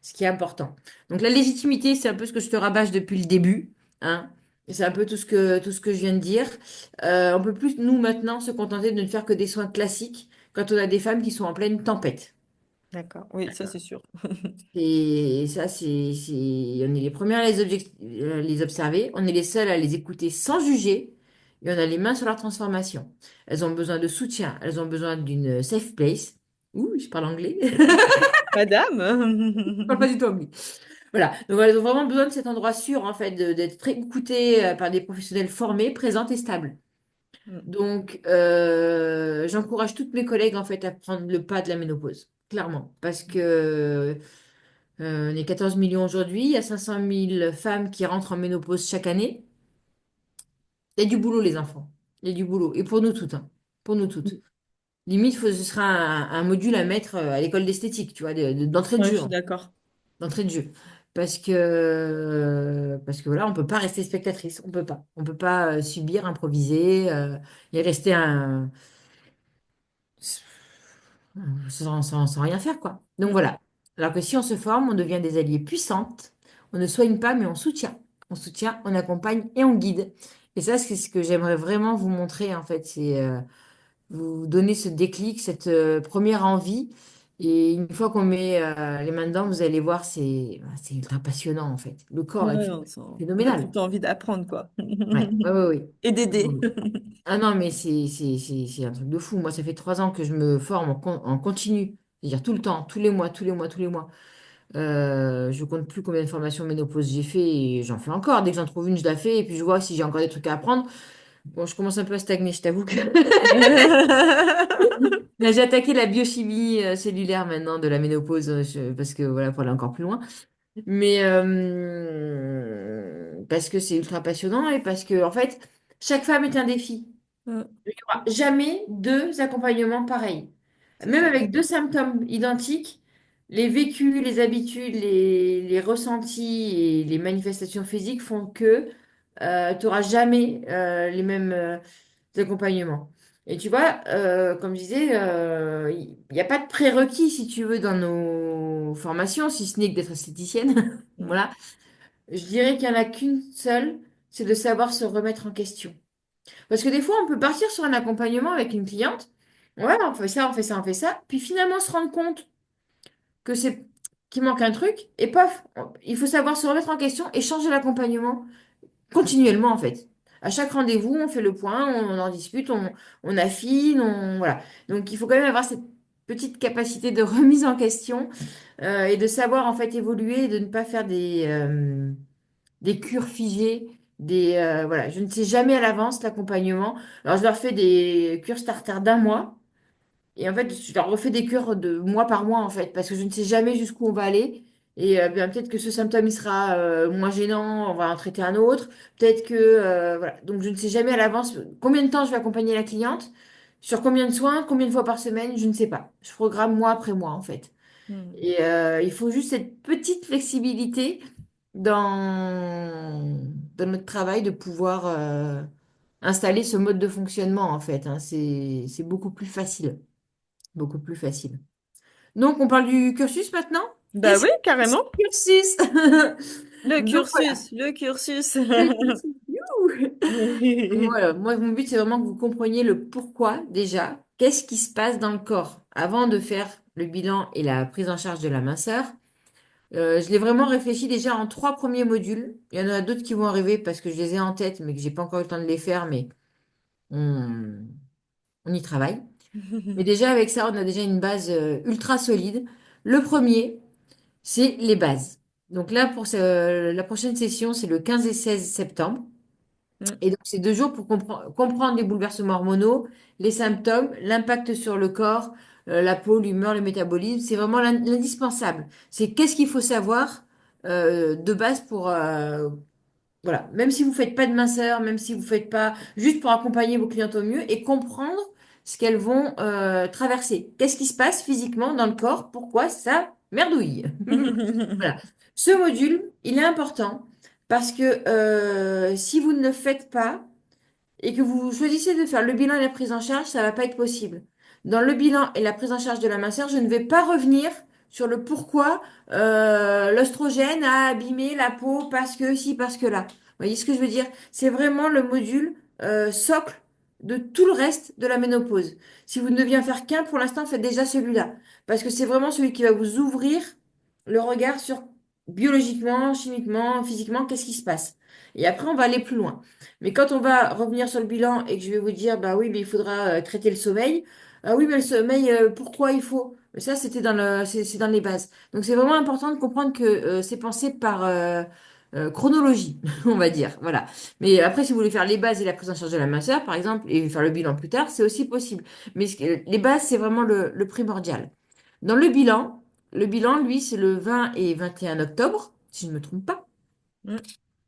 ce qui est important. Donc la légitimité, c'est un peu ce que je te rabâche depuis le début, hein. Et c'est un peu tout ce que je viens de dire. On peut plus, nous, maintenant, se contenter de ne faire que des soins classiques quand on a des femmes qui sont en pleine tempête. D'accord, oui, ça c'est sûr. Et ça, on est les premières à les observer, on est les seuls à les écouter sans juger. et on a les mains sur leur transformation. Elles ont besoin de soutien, elles ont besoin d'une safe place. Ouh, je parle anglais. Je parle pas Madame. du tout anglais. Voilà. Donc, elles ont vraiment besoin de cet endroit sûr, en fait, d'être très écoutées par des professionnels formés, présents et stables. Donc, j'encourage toutes mes collègues, en fait, à prendre le pas de la ménopause, clairement. Parce que on est 14 millions aujourd'hui, il y a 500 000 femmes qui rentrent en ménopause chaque année. Il y a du boulot, les enfants. Il y a du boulot. Et pour nous toutes, hein. Pour nous toutes. Limite, ce sera un module à mettre à l'école d'esthétique, tu vois, d'entrée de Ouais, je jeu, suis hein. d'accord. D'entrée de jeu. Parce que voilà, on peut pas rester spectatrice. On peut pas. On peut pas subir, improviser et rester sans rien faire, quoi. Donc Mm. voilà. Alors que si on se forme, on devient des alliés puissantes. On ne soigne pas, mais on soutient. On soutient, on accompagne et on guide. Et ça, c'est ce que j'aimerais vraiment vous montrer, en fait. C'est vous donner ce déclic, cette première envie. Et une fois qu'on met les mains dedans, vous allez voir, c'est ultra passionnant, en fait. Le corps est Ouais, on a tout phénoménal. le temps envie d'apprendre, quoi. Ouais, ouais, ouais, ouais. Et d'aider. Oui. Ah non, mais c'est un truc de fou. Moi, ça fait 3 ans que je me forme en continu. C'est-à-dire tout le temps, tous les mois, tous les mois, tous les mois. Je compte plus combien de formations ménopause j'ai fait et j'en fais encore. Dès que j'en trouve une, je la fais et puis je vois si j'ai encore des trucs à apprendre. Bon, je commence un peu à stagner, je t'avoue que là, j'ai attaqué la biochimie cellulaire maintenant de la ménopause parce que voilà, pour aller encore plus loin. Mais parce que c'est ultra passionnant et parce que en fait, chaque femme est un défi. Mm, Il n'y aura jamais deux accompagnements pareils. c'est Même clair. avec deux symptômes identiques, les vécus, les habitudes, les ressentis et les manifestations physiques font que tu n'auras jamais les mêmes accompagnements. Et tu vois, comme je disais, il n'y a pas de prérequis, si tu veux, dans nos formations, si ce n'est que d'être esthéticienne. Mm, Voilà. Je dirais qu'il n'y en a qu'une seule, c'est de savoir se remettre en question. Parce que des fois, on peut partir sur un accompagnement avec une cliente. Ouais, on fait ça, on fait ça, on fait ça. Puis finalement, se rendre compte que c'est qu'il manque un truc. Et paf, il faut savoir se remettre en question et changer l'accompagnement continuellement, en fait. À chaque rendez-vous, on fait le point, on en discute, on affine, voilà. Donc, il faut quand même avoir cette petite capacité de remise en question et de savoir, en fait, évoluer et de ne pas faire des cures figées, voilà, je ne sais jamais à l'avance l'accompagnement. Alors, je leur fais des cures starter d'un mois. Et en fait, je leur refais des cures de mois par mois, en fait, parce que je ne sais jamais jusqu'où on va aller. Et bien, peut-être que ce symptôme, il sera moins gênant, on va en traiter un autre. Peut-être que, voilà. Donc, je ne sais jamais à l'avance combien de temps je vais accompagner la cliente, sur combien de soins, combien de fois par semaine, je ne sais pas. Je programme mois après mois, en fait. mm. Et il faut juste cette petite flexibilité dans notre travail de pouvoir installer ce mode de fonctionnement, en fait, hein. C'est beaucoup plus facile. Beaucoup plus facile. Donc, on parle du cursus maintenant? Bah Qu'est-ce oui, que c'est ce carrément. cursus? Le Donc, voilà, cursus, le cursus. c'est le cursus. Youhou. Voilà, moi, mon but, c'est vraiment que vous compreniez le pourquoi déjà. Qu'est-ce qui se passe dans le corps avant de faire le bilan et la prise en charge de la minceur? Je l'ai vraiment réfléchi déjà en 3 premiers modules. Il y en a d'autres qui vont arriver parce que je les ai en tête, mais que j'ai pas encore eu le temps de les faire, mais on, on y travaille. Mais déjà, avec ça, on a déjà une base ultra solide. Le premier, c'est les bases. Donc là, pour la prochaine session, c'est le 15 et 16 septembre. Mm. Et donc, c'est 2 jours pour comprendre les bouleversements hormonaux, les symptômes, l'impact sur le corps, la peau, l'humeur, le métabolisme. C'est vraiment l'indispensable. C'est qu'est-ce qu'il faut savoir de base pour, voilà, même si vous faites pas de minceur, même si vous faites pas, juste pour accompagner vos clientes au mieux et comprendre ce qu'elles vont traverser. Qu'est-ce qui se passe physiquement dans le corps? Pourquoi ça merdouille? Voilà. Ce module, il est important parce que si vous ne le faites pas, et que vous choisissez de faire le bilan et la prise en charge, ça va pas être possible. Dans le bilan et la prise en charge de la minceur, je ne vais pas revenir sur le pourquoi l'oestrogène a abîmé la peau parce que si, parce que là. Vous voyez ce que je veux dire? C'est vraiment le module socle de tout le reste de la ménopause. Si vous ne deviez en faire qu'un, pour l'instant, faites déjà celui-là. Parce que c'est vraiment celui qui va vous ouvrir le regard sur biologiquement, chimiquement, physiquement, qu'est-ce qui se passe? Et après, on va aller plus loin. Mais quand on va revenir sur le bilan et que je vais vous dire, bah oui, mais il faudra traiter le sommeil. Ah oui, mais le sommeil, pourquoi il faut? Ça, c'était c'est dans les bases. Donc, c'est vraiment important de comprendre que c'est pensé par chronologie, on va dire. Voilà. Mais après, si vous voulez faire les bases et la prise en charge de la minceur, par exemple, et faire le bilan plus tard, c'est aussi possible. Mais les bases, c'est vraiment le primordial. Dans le bilan, lui, c'est le 20 et 21 octobre, si je ne me trompe pas. Mm.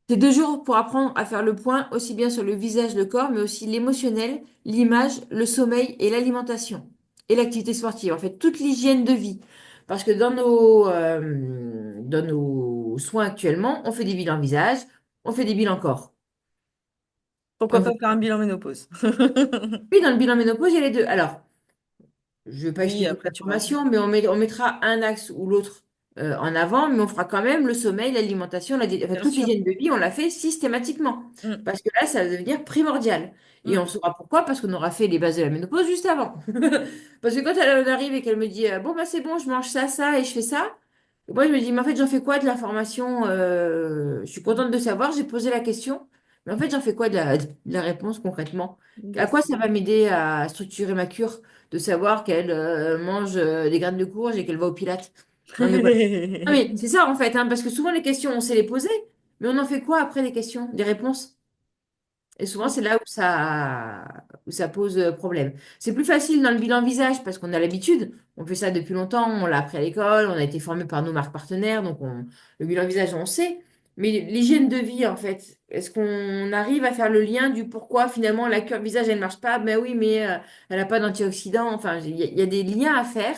C'est 2 jours pour apprendre à faire le point aussi bien sur le visage, le corps, mais aussi l'émotionnel, l'image, le sommeil et l'alimentation. Et l'activité sportive, en fait, toute l'hygiène de vie. Parce que dans nos soins actuellement, on fait des bilans visage, on fait des bilans corps. Pourquoi On pas fait- faire un bilan ménopause? Oui, dans le bilan ménopause, il y a les deux. Alors, je ne vais pas Oui, expliquer toute après la tu vois. formation, mais on mettra un axe ou l'autre en avant, mais on fera quand même le sommeil, l'alimentation, enfin, Bien toute sûr. l'hygiène de vie, on l'a fait systématiquement. Mm, Parce que là, ça va devenir primordial. Et mm. on saura pourquoi, parce qu'on aura fait les bases de la ménopause juste avant. Parce que quand elle arrive et qu'elle me dit, bon, bah c'est bon, je mange ça, et je fais ça, moi je me dis, mais en fait, j'en fais quoi de l'information? Je suis contente de savoir, j'ai posé la question, mais en fait, j'en fais quoi de la réponse concrètement? À quoi ça va m'aider à structurer ma cure? De savoir qu'elle mange des graines de courge et qu'elle va au Pilates. Non mais voilà. Non mais c'est ça en fait, hein, parce que souvent les questions, on sait les poser, mais on en fait quoi après les questions, des réponses? Et souvent, c'est là où ça pose problème. C'est plus facile dans le bilan visage parce qu'on a l'habitude. On fait ça depuis longtemps, on l'a appris à l'école, on a été formé par nos marques partenaires, donc le bilan visage, on sait. Mais l'hygiène de vie, en fait, est-ce qu'on arrive à faire le lien du pourquoi finalement la cure visage, elle ne marche pas? Ben oui, mais elle n'a pas d'antioxydants. Enfin, il y a des liens à faire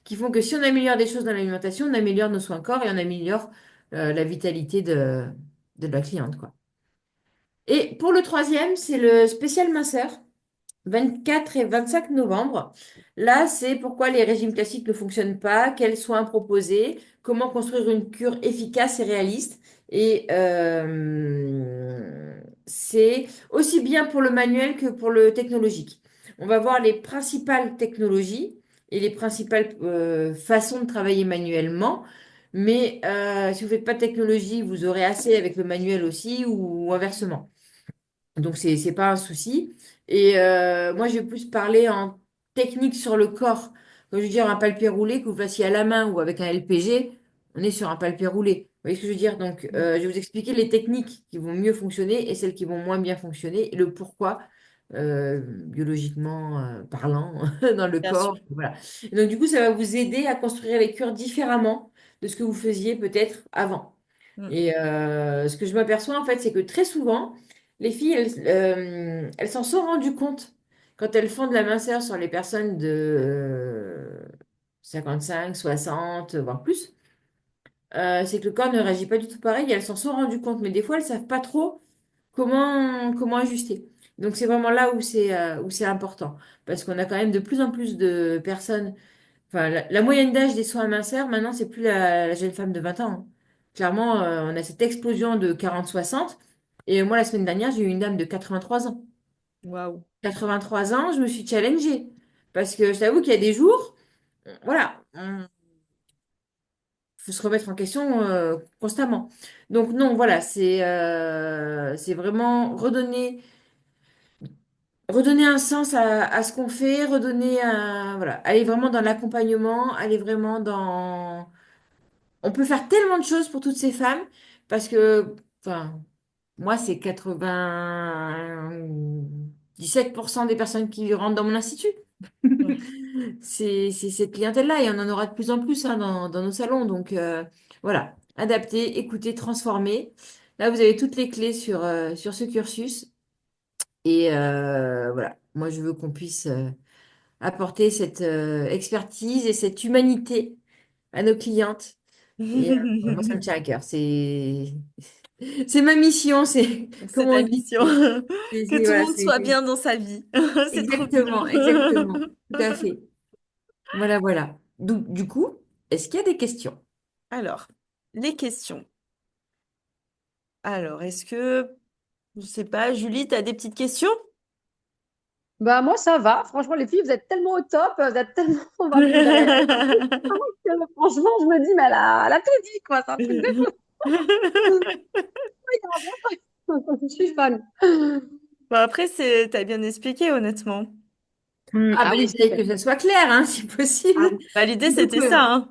qui font que si on améliore des choses dans l'alimentation, on améliore nos soins corps et on améliore la vitalité de la cliente, quoi. Et pour le troisième, c'est le spécial minceur, 24 et 25 novembre. Là, c'est pourquoi les régimes classiques ne fonctionnent pas, quels soins proposer, comment construire une cure efficace et réaliste. Et c'est aussi bien pour le manuel que pour le technologique. On va voir les principales technologies et les principales façons de travailler manuellement. Mais si vous ne faites pas de technologie, vous aurez assez avec le manuel aussi ou inversement. Donc, c'est pas un souci. Et moi, je vais plus parler en technique sur le corps. Quand je veux dire un palpé roulé, que vous fassiez à la main ou avec un LPG, on est sur un palpé roulé. Vous voyez ce que je veux dire? Donc, je vais vous expliquer les techniques qui vont mieux fonctionner et celles qui vont moins bien fonctionner et le pourquoi, biologiquement parlant, dans le Bien sûr. corps. Voilà. Et donc, du coup, ça va vous aider à construire les cures différemment de ce que vous faisiez peut-être avant. Mm. Et ce que je m'aperçois, en fait, c'est que très souvent, les filles, elles s'en sont rendues compte quand elles font de la minceur sur les personnes de 55, 60, voire plus. C'est que le corps ne réagit pas du tout pareil et elles s'en sont rendues compte. Mais des fois, elles savent pas trop comment ajuster. Donc, c'est vraiment là où c'est important. Parce qu'on a quand même de plus en plus de personnes. Enfin, la moyenne d'âge des soins minceurs, maintenant, c'est plus la jeune femme de 20 ans, hein. Clairement, on a cette explosion de 40-60. Et moi, la semaine dernière, j'ai eu une dame de 83 ans. Waouh. 83 ans, je me suis challengée. Parce que je t'avoue qu'il y a des jours, voilà, il faut se remettre en question constamment. Donc non, voilà, c'est vraiment redonner un sens à ce qu'on fait, voilà, aller vraiment dans l'accompagnement, aller vraiment dans... On peut faire tellement de choses pour toutes ces femmes parce que, enfin, moi, c'est 97% des personnes qui rentrent dans mon institut. Mm. C'est cette clientèle-là et on en aura de plus en plus hein, dans nos salons. Donc voilà, adapter, écouter, transformer. Là, vous avez toutes les clés sur ce cursus. Et voilà, moi, je veux qu'on puisse apporter cette expertise et cette humanité à nos clientes. Et moi, ça me tient à cœur. C'est ma mission. C'est, C'est comme on ta dit, mission. Que tout le voilà, monde soit bien dans sa vie. C'est trop mignon. exactement, exactement. Tout à fait. Voilà, voilà. Donc, du coup, est-ce qu'il y a des questions? Alors, les questions. Alors, est-ce que, je sais pas, Julie, tu as des petites questions? Bah, moi, ça va. Franchement, les filles, vous êtes tellement au top. Vous êtes tellement. On va plus. Vous avez. Franchement, je me dis, mais elle a tout dit, quoi. C'est un truc de fou. Je suis fan. Bon, après, t'as bien expliqué, honnêtement. Ah, Ah ben, oui, l'idée est super. que ça soit clair, hein, si possible. Ah oui. Bah, l'idée, Donc, c'était ça, hein.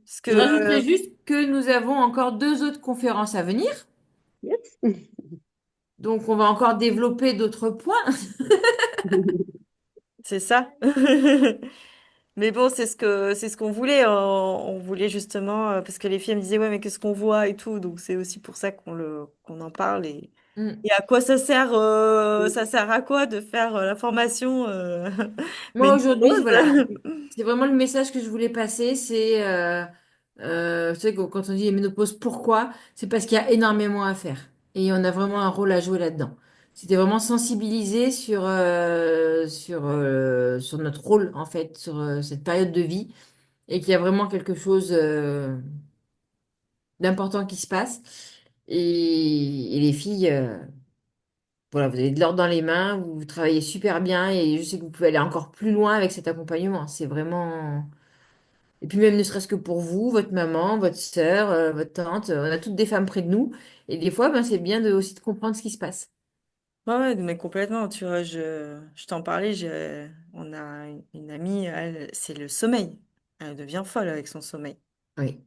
Parce que, je rajouterais juste que nous avons encore deux autres conférences à venir. Yes. Donc, on va encore développer d'autres points. c'est ça. Mais bon, c'est ce qu'on voulait. On voulait justement, parce que les filles elles me disaient, ouais, mais qu'est-ce qu'on voit et tout. Donc, c'est aussi pour ça qu'on en parle. Mm. Et à quoi ça sert à quoi de faire la formation, Moi, aujourd'hui, ménopause? voilà, c'est vraiment le message que je voulais passer. Tu sais, quand on dit ménopause, pourquoi? C'est parce qu'il y a énormément à faire. Et on a vraiment un rôle à jouer là-dedans. C'était vraiment sensibiliser sur notre rôle, en fait, sur cette période de vie. Et qu'il y a vraiment quelque chose d'important qui se passe. Et les filles, voilà, vous avez de l'or dans les mains, vous travaillez super bien et je sais que vous pouvez aller encore plus loin avec cet accompagnement. C'est vraiment... Et puis même ne serait-ce que pour vous, votre maman, votre sœur, votre tante, on a toutes des femmes près de nous. Et des fois, ben, c'est bien aussi de comprendre ce qui se passe. Ouais, ouais, mais complètement. Tu vois, je t'en parlais. On a une amie, elle, c'est le sommeil. Elle devient folle avec son sommeil. Oui.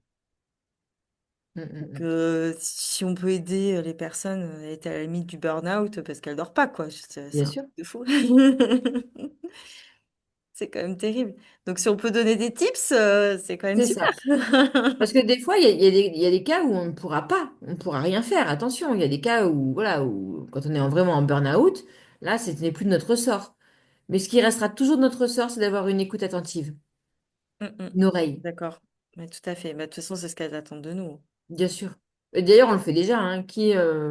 Donc, si on peut aider les personnes à être à la limite du burn-out parce qu'elles dorment pas, quoi. C'est Bien un sûr. truc de fou. C'est quand même terrible. Donc, si on peut donner des tips, c'est quand même C'est super. ça. Parce que des fois, il y a des cas où on ne pourra pas, on ne pourra rien faire. Attention, il y a des cas où, voilà, où quand on est vraiment en burn-out, là, ce n'est plus de notre ressort. Mais ce qui restera toujours de notre ressort, c'est d'avoir une écoute attentive, Mm, mm. une oreille, D'accord. Mais tout à fait. Bah, de toute façon, c'est ce qu'elles attendent de nous. bien sûr. Et d'ailleurs, on le fait déjà, hein,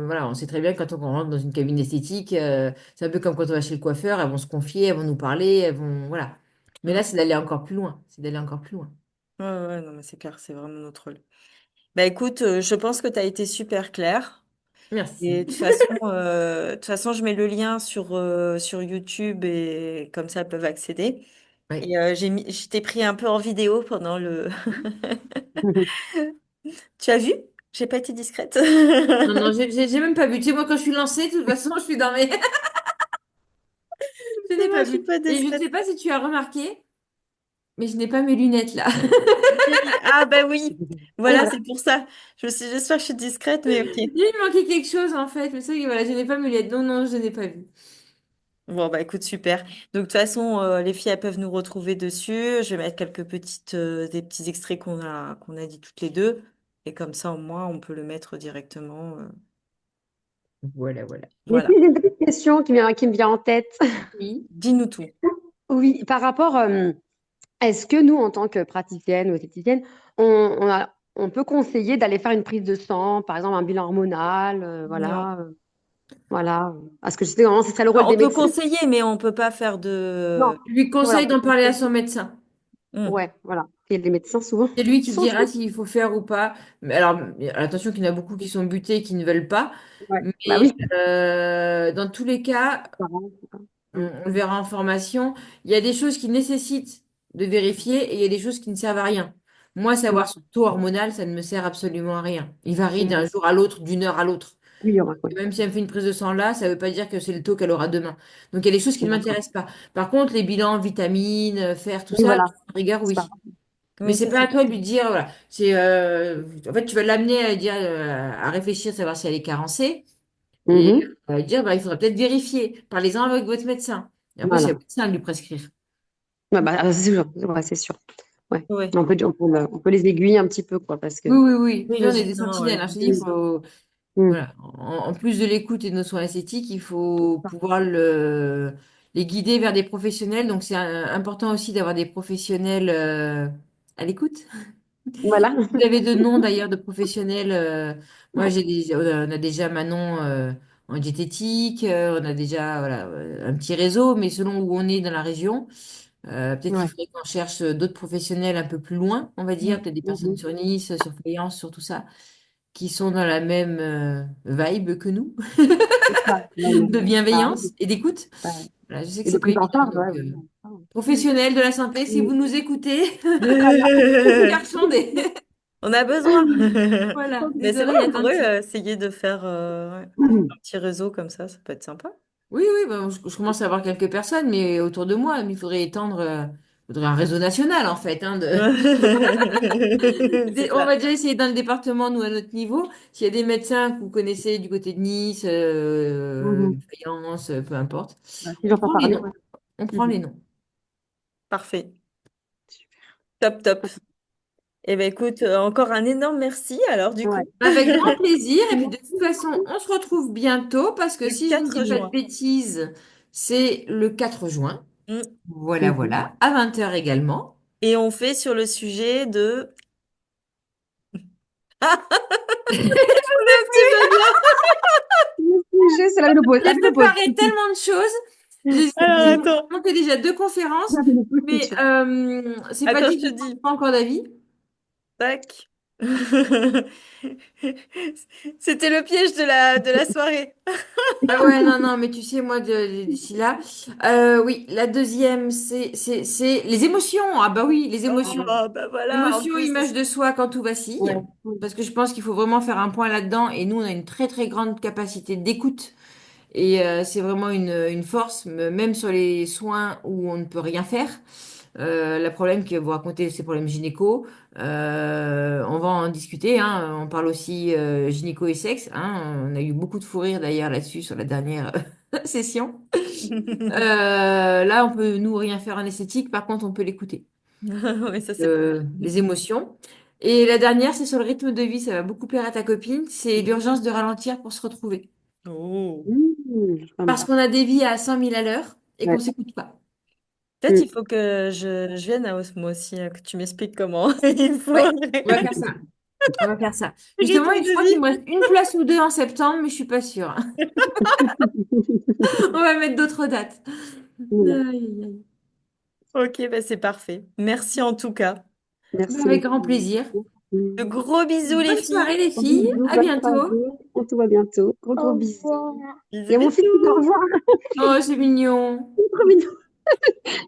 voilà, on sait très bien que quand on rentre dans une cabine esthétique, c'est un peu comme quand on va chez le coiffeur, elles vont se confier, elles vont nous parler, voilà. Mais Mm. là, c'est d'aller encore plus loin, c'est d'aller encore plus loin. Ouais, ouais, ouais, non, mais c'est clair, c'est vraiment notre rôle. Bah, écoute, je pense que tu as été super clair. Et Merci. de toute façon, je mets le lien sur YouTube et comme ça, elles peuvent accéder. Oui. Et je t'ai pris un peu en vidéo pendant le. Tu as vu? J'ai pas été discrète. Non, non, j'ai même pas vu. Tu sais, moi, quand je suis lancée, de toute façon, je suis dans mes... Je C'est n'ai moi, pas je suis vu. pas Et je ne discrète. sais pas si tu as remarqué, mais je n'ai pas mes lunettes là. Oui, ah bah oui. Voilà, c'est pour ça. Je me suis dit, j'espère que je suis discrète, mais ok. Il me manquait quelque chose en fait. Mais c'est vrai que voilà, je n'ai pas mes lunettes. Non, non, je n'ai pas vu. Bon, bah écoute, super. Donc, de toute façon, les filles, elles peuvent nous retrouver dessus. Je vais mettre des petits extraits qu'on a dit toutes les deux. Et comme ça, au moins, on peut le mettre directement. Voilà, voilà. Mais si Voilà. j'ai une petite question qui me vient en tête. Oui. Dis-nous tout. Oui, par rapport, est-ce que nous, en tant que praticienne ou esthéticienne, on peut conseiller d'aller faire une prise de sang, par exemple un bilan hormonal, Non. voilà. Parce que je sais vraiment ce serait le rôle On des peut médecins. conseiller, mais on peut pas faire Non, de. Je lui voilà, conseille on peut d'en parler à conseiller. son médecin. Hmm. Ouais, voilà. Et les médecins, souvent, C'est lui ils qui sont dira très... s'il faut faire ou pas. Mais alors, attention qu'il y en a beaucoup qui sont butés et qui ne veulent pas. Ouais, bah Mais oui. dans tous les cas, on le verra en formation. Il y a des choses qui nécessitent de vérifier et il y a des choses qui ne servent à rien. Moi, Mm, savoir son taux hormonal, ça ne me sert absolument à rien. Il varie mm. d'un jour à l'autre, d'une heure à l'autre. Oui, il y aura, Et ouais. même si elle me fait une prise de sang là, ça ne veut pas dire que c'est le taux qu'elle aura demain. Donc, il y a des choses qui ne D'accord. m'intéressent pas. Par contre, les bilans, vitamines, fer, tout Oui, ça, voilà. rigueur, C'est pas oui. grave. Mais Oui, c'est ça pas c'est. à toi de lui dire, voilà. En fait, tu vas l'amener à dire, à réfléchir, savoir si elle est carencée. Et Mhm. dire, bah, il faudra peut-être vérifier. Parlez-en avec votre médecin. Et après, c'est Voilà. au médecin de lui prescrire. Ouais, bah, c'est sûr. Ouais, c'est sûr. Ouais. Oui, On peut les aiguiller un petit peu, quoi, parce que... Oui, oui, oui. oui, Puis là, on est des logiquement, sentinelles, ouais. hein. Je te dis, il Mm, faut, mm. voilà, en plus de l'écoute et de nos soins esthétiques, il faut pouvoir les guider vers des professionnels. Donc, c'est important aussi d'avoir des professionnels à l'écoute. Voilà. Vous avez de noms d'ailleurs de professionnels. Moi, on a déjà Manon en diététique, on a déjà voilà, un petit réseau, mais selon où on est dans la région, peut-être qu'il Ouais. faudrait qu'on cherche d'autres professionnels un peu plus loin, on va dire, Mm. peut-être des personnes Mhm. sur Nice, sur Fayence, sur tout ça, qui sont dans la même vibe que nous, C'est ça. Ouais, de bah, bienveillance et d'écoute. bah, Voilà, je sais que et de c'est pas prise en évident, charge, donc ouais. Professionnels de la santé, si vous nous écoutez, Voilà. garçons des, On a besoin. voilà, Mais des c'est vrai, oreilles on pourrait attentives. essayer de faire un petit réseau comme ça peut être sympa. Oui, oui, ben, je commence à avoir quelques personnes, mais autour de moi, mais il faudrait étendre, faudrait un réseau national en fait. C'est On ça. va déjà essayer dans le département, nous, à notre niveau. S'il y a des médecins que vous connaissez du côté de Nice, Mhm. Fayence, peu importe, Bah, si on j'entends prend les parler. noms. On prend Mhm. les noms. Parfait. Top, top. Eh ben écoute, encore un énorme merci alors du Ouais. coup. Avec grand plaisir. Et puis de toute façon, on se retrouve bientôt parce que Le si je ne dis 4 pas de juin. bêtises, c'est le 4 juin. Mm. Voilà, Mhm. voilà. À 20h également. Et on fait sur le sujet de... Un petit peu bien. Le sujet, c'est la ménopause. La J'ai ménopause. préparé tellement de choses. Alors J'ai attends, monté déjà 2 conférences, La ménopause, c'est mais sûr. c'est pas attends, dit je que te je ne change dis. pas encore d'avis. Tac. C'était le piège de la soirée. Ah ouais, non, non, mais tu sais, moi, d'ici là. Oui, la deuxième, c'est les émotions. Ah bah oui, les émotions. Oh, bah voilà, en Émotions, plus. image de soi quand tout vacille. Ouais. Parce que je pense qu'il faut vraiment faire un point là-dedans. Et nous, on a une très, très grande capacité d'écoute. Et c'est vraiment une force, même sur les soins où on ne peut rien faire. Le problème que vous racontez, ces problèmes gynéco, on va en discuter. Hein. On parle aussi gynéco et sexe. Hein. On a eu beaucoup de fou rire d'ailleurs là-dessus sur la dernière session. Là, on peut nous rien faire en esthétique. Par contre, on peut l'écouter. Oui, ça c'est pas Les émotions. Et la dernière, c'est sur le rythme de vie. Ça va beaucoup plaire à ta copine. C'est l'urgence de ralentir pour se retrouver. Oh. Ça me Parce va. qu'on a des vies à 100 000 à l'heure et qu'on Ouais. s'écoute pas. Peut-être Mm. il faut que je vienne à Osmo aussi, que tu m'expliques comment il faut Ouais, on va faire ça. On va faire ça. Justement, rythme je de crois qu'il vie. me reste une place ou deux en septembre, mais je suis pas sûre. On va mettre d'autres dates. Aïe, Voilà. aïe, aïe. Ok, bah c'est parfait. Merci en tout cas. Ben, Merci avec grand beaucoup. plaisir. De gros bisous les Bonne soirée, filles. les Gros filles. bisous, À bonne bientôt. soirée. On se voit bientôt. Gros, gros bisous. Il y Bisous, a mon fils qui me bisous. rejoint. Oh, c'est mignon. C'est trop mignon.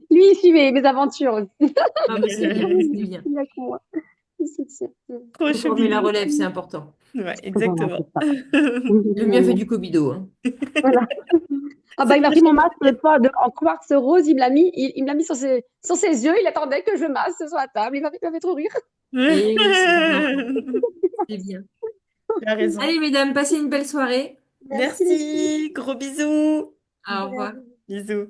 Lui, il suit mes aventures aussi. Ah, bah, c'est bien, c'est bien. Il est avec moi. Il soutient. Trop Faut chou former la bisous. relève, c'est important. Ouais, Voilà, exactement. c'est ça. Le mien fait du cobido, hein. Voilà. Ah bah, C'est il m'a trop pris mon chou. masque l'autre fois en quartz rose, il me l'a mis, il me l'a mis sur ses yeux, il attendait que je le masse sur la table, il m'avait trop rire. Et oui, c'est des enfants. C'est bien. Tu as raison. Allez, mesdames, passez une belle soirée. Merci les filles. Merci. Gros bisous. Au revoir. Bisous.